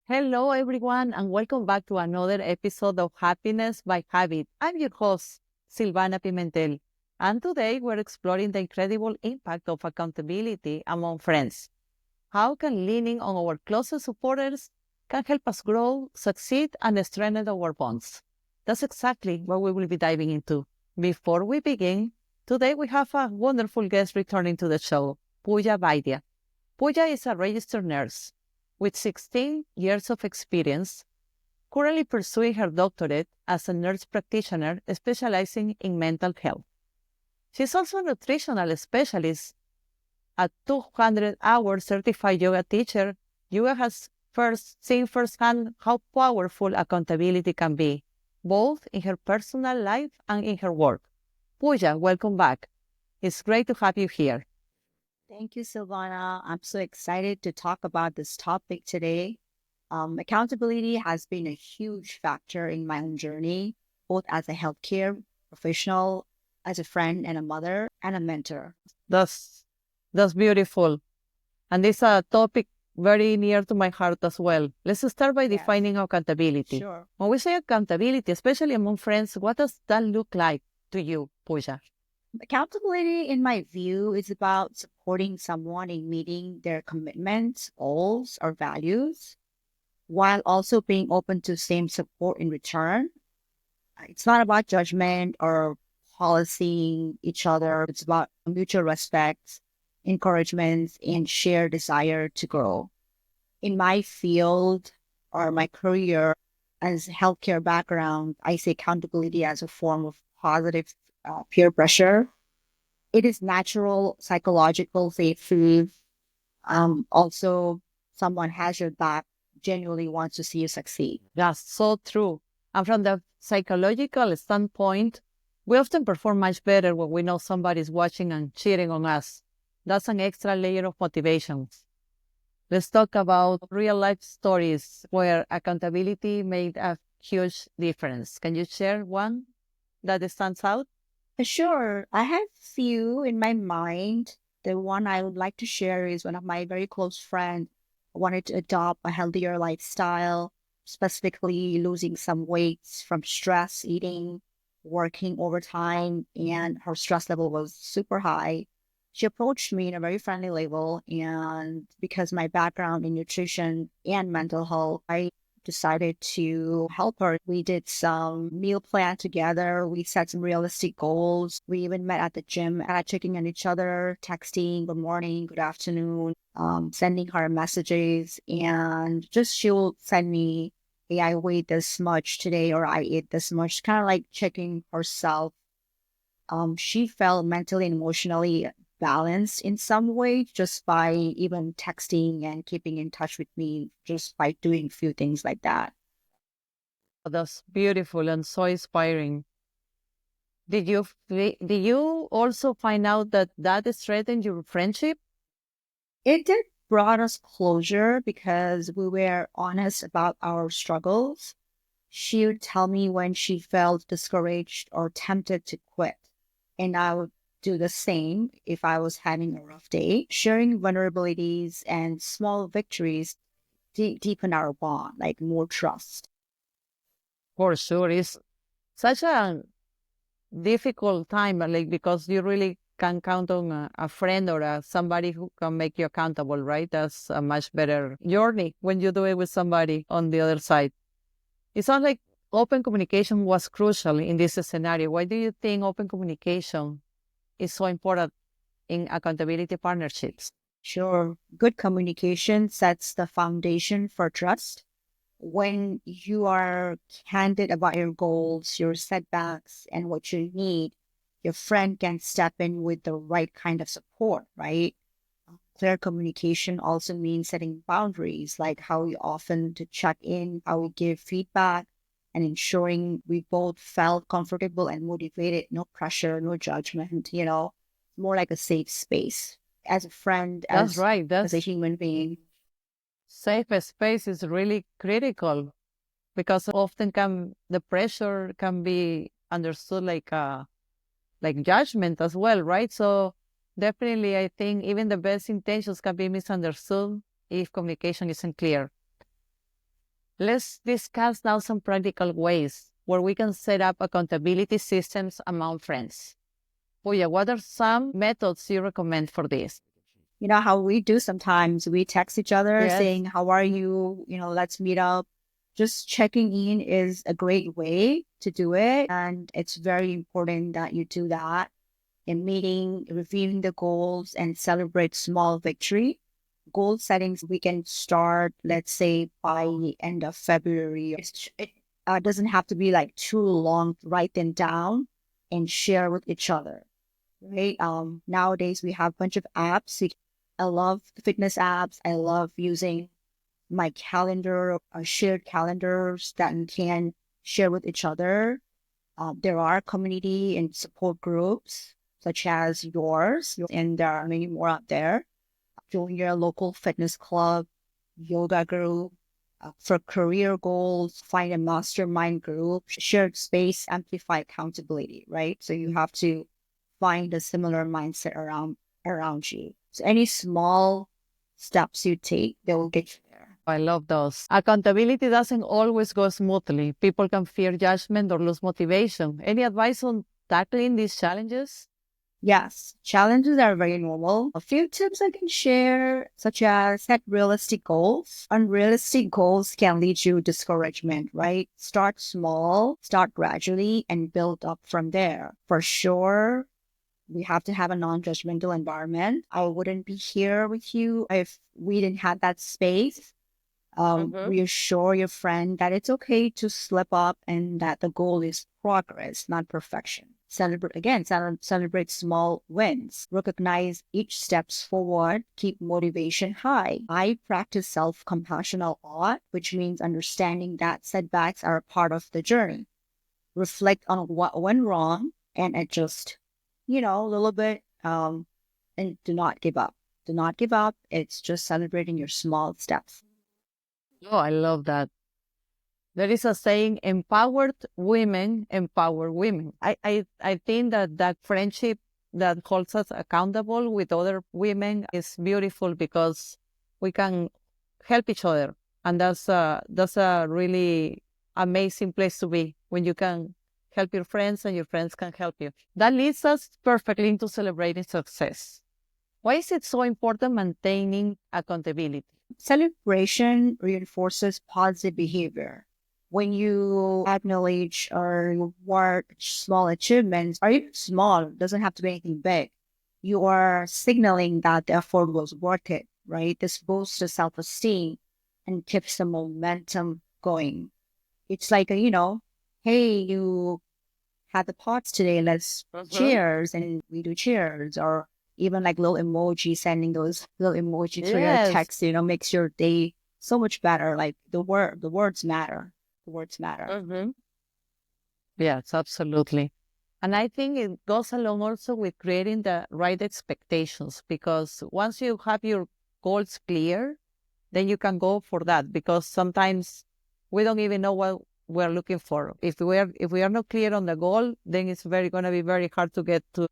Hello, everyone, and welcome back to another episode of Happiness by Habit. I'm your host, Silvana Pimentel, and today we're exploring the incredible impact of accountability among friends. How can leaning on our closest supporters can help us grow, succeed, and strengthen our bonds? That's exactly what we will be diving into. Before we begin, today we have a wonderful guest returning to the show, Pooja Vaidya. Pooja is a registered nurse with 16 years of experience, currently pursuing her doctorate as a nurse practitioner specializing in mental health. She's also a nutritional specialist, a 200-hour certified yoga teacher. Yoga has seen firsthand how powerful accountability can be, both in her personal life and in her work. Pooja, welcome back. It's great to have you here. Thank you, Silvana. I'm so excited to talk about this topic today. Accountability has been a huge factor in my own journey, both as a healthcare professional, as a friend and a mother, and a mentor. That's that's beautiful. And this is a topic very near to my heart as well. Let's start by Yes, defining accountability. sure. When we say accountability, especially among friends, what does that look like to you, Pooja? Accountability, in my view, is about supporting someone in meeting their commitments, goals, or values, while also being open to same support in return. It's not about judgment or policing each other. It's about mutual respect, encouragement, and shared desire to grow. In my field or my career as a healthcare background, I see accountability as a form of positive peer pressure. It is natural, psychological safety. Also, someone has your back, genuinely wants to see you succeed. That's so true. And from the psychological standpoint, we often perform much better when we know somebody's watching and cheering on us. That's an extra layer of motivation. Let's talk about real life stories where accountability made a huge difference. Can you share one that stands out? Sure. I have few in my mind. The one I would like to share is one of my very close friends wanted to adopt a healthier lifestyle, specifically losing some weights from stress eating, working overtime, and her stress level was super high. She approached me in a very friendly level, and because my background in nutrition and mental health, I decided to help her. We did some meal plan together. We set some realistic goals. We even met at the gym, checking on each other, texting, good morning, good afternoon, sending her messages. And just she'll send me, hey, I weighed this much today, or I ate this much, kind of like checking herself. She felt mentally and emotionally balanced in some way just by even texting and keeping in touch with me just by doing a few things like that. That's beautiful and so inspiring. Did you also find out that strengthened your friendship? It did brought us closure because we were honest about our struggles. She would tell me when she felt discouraged or tempted to quit, and I would do the same if I was having a rough day. Sharing vulnerabilities and small victories deepen our bond, like more trust. For sure, it's such a difficult time, like because you really can count on a friend or somebody who can make you accountable, right? That's a much better journey when you do it with somebody on the other side. It sounds like open communication was crucial in this scenario. Why do you think open communication is so important in accountability partnerships? Sure, good communication sets the foundation for trust. When you are candid about your goals, your setbacks, and what you need, your friend can step in with the right kind of support, right? Clear communication also means setting boundaries, like how we often to check in, how we give feedback, and ensuring we both felt comfortable and motivated, no pressure, no judgment, more like a safe space as a friend, That's as right. as a That's human being. safe space is really critical because often can the pressure can be understood like judgment as well, right? So definitely, I think even the best intentions can be misunderstood if communication isn't clear. Let's discuss now some practical ways where we can set up accountability systems among friends. Pooja, what are some methods you recommend for this? You know how we do sometimes, we text each other Yes. saying, how are you? Let's meet up. Just checking in is a great way to do it. And it's very important that you do that in meeting, reviewing the goals, and celebrate small victory. Goal settings, we can start, let's say, by the end of February. It doesn't have to be like too long. Write them down and share with each other, right? Nowadays, we have a bunch of apps. I love the fitness apps. I love using my calendar, shared calendars that you can share with each other. There are community and support groups such as yours, and there are many more out there. Join your local fitness club, yoga group. For career goals, find a mastermind group. Shared space, amplify accountability, right? So you have to find a similar mindset around you. So any small steps you take, they will get you there. I love those. Accountability doesn't always go smoothly. People can fear judgment or lose motivation. Any advice on tackling these challenges? Yes, challenges are very normal. A few tips I can share, such as set realistic goals. Unrealistic goals can lead to discouragement, right? Start small, start gradually, and build up from there. For sure, we have to have a non-judgmental environment. I wouldn't be here with you if we didn't have that space. Reassure your friend that it's okay to slip up and that the goal is progress, not perfection. Celebrate small wins. Recognize each steps forward. Keep motivation high. I practice self-compassion a lot, which means understanding that setbacks are a part of the journey. Reflect on what went wrong and adjust, a little bit. And do not give up. Do not give up. It's just celebrating your small steps. Oh, I love that. There is a saying, empowered women empower women. I think that friendship that holds us accountable with other women is beautiful because we can help each other. And that's a really amazing place to be when you can help your friends and your friends can help you. That leads us perfectly into celebrating success. Why is it so important maintaining accountability? Celebration reinforces positive behavior. When you acknowledge or reward small achievements, or even small, it doesn't have to be anything big, you are signaling that the effort was worth it, right? This boosts the self-esteem and keeps the momentum going. It's like, hey, you had the pots today, let's cheers, and we do cheers, or even like little emoji, sending those little emojis for your Yes. text, makes your day so much better. Like the words matter. The words matter. Yes, absolutely. And I think it goes along also with creating the right expectations because once you have your goals clear, then you can go for that because sometimes we don't even know what we're looking for. If we are not clear on the goal, then it's very going to be very hard to get to.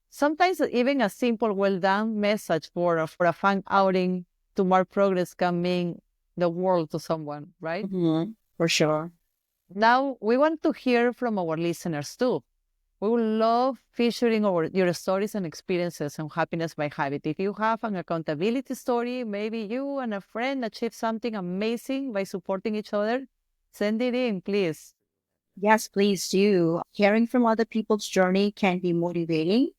Sometimes even a simple well done message for a fun outing to mark progress can mean the world to someone, right? For sure. Now, we want to hear from our listeners too. We would love featuring your stories and experiences on Happiness by Habit. If you have an accountability story, maybe you and a friend achieved something amazing by supporting each other, send it in, please. Yes, please do. Hearing from other people's journey can be motivating.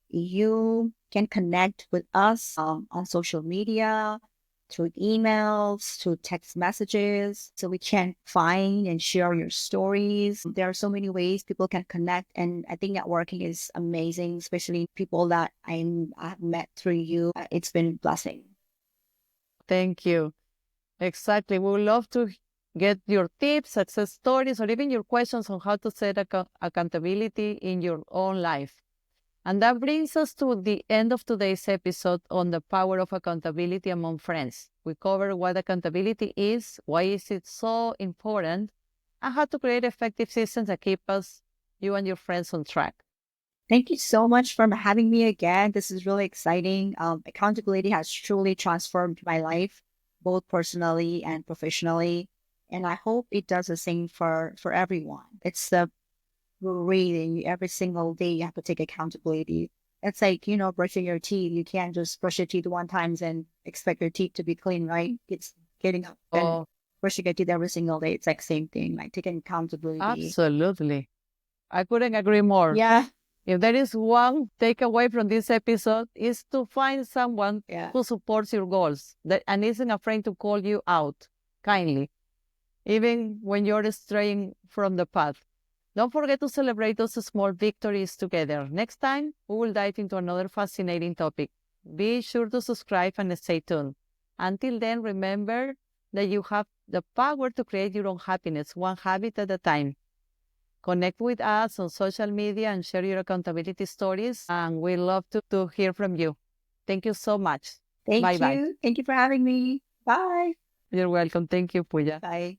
You can connect with us on social media, through emails, through text messages, so we can find and share your stories. There are so many ways people can connect, and I think networking is amazing, especially people that I've met through you. It's been a blessing. Thank you. Exactly. We would love to get your tips, success stories, or even your questions on how to set accountability in your own life. And that brings us to the end of today's episode on the power of accountability among friends. We covered what accountability is, why is it so important, and how to create effective systems that keep you and your friends on track. Thank you so much for having me again. This is really exciting. Accountability has truly transformed my life, both personally and professionally. And I hope it does the same for everyone. It's the reading every single day. You have to take accountability. It's like, brushing your teeth. You can't just brush your teeth one time and expect your teeth to be clean, right? It's getting up and Oh, brushing your teeth every single day. It's like same thing, like taking accountability. absolutely. I couldn't agree more. Yeah. If there is one takeaway from this episode, is to find someone Yeah. who supports your goals and isn't afraid to call you out kindly, even when you're straying from the path. Don't forget to celebrate those small victories together. Next time, we will dive into another fascinating topic. Be sure to subscribe and stay tuned. Until then, remember that you have the power to create your own happiness, one habit at a time. Connect with us on social media and share your accountability stories. And we love to hear from you. Thank you so much. Thank Bye bye. you. Thank you for having me. Bye. You're welcome. Thank you, Pooja. Bye.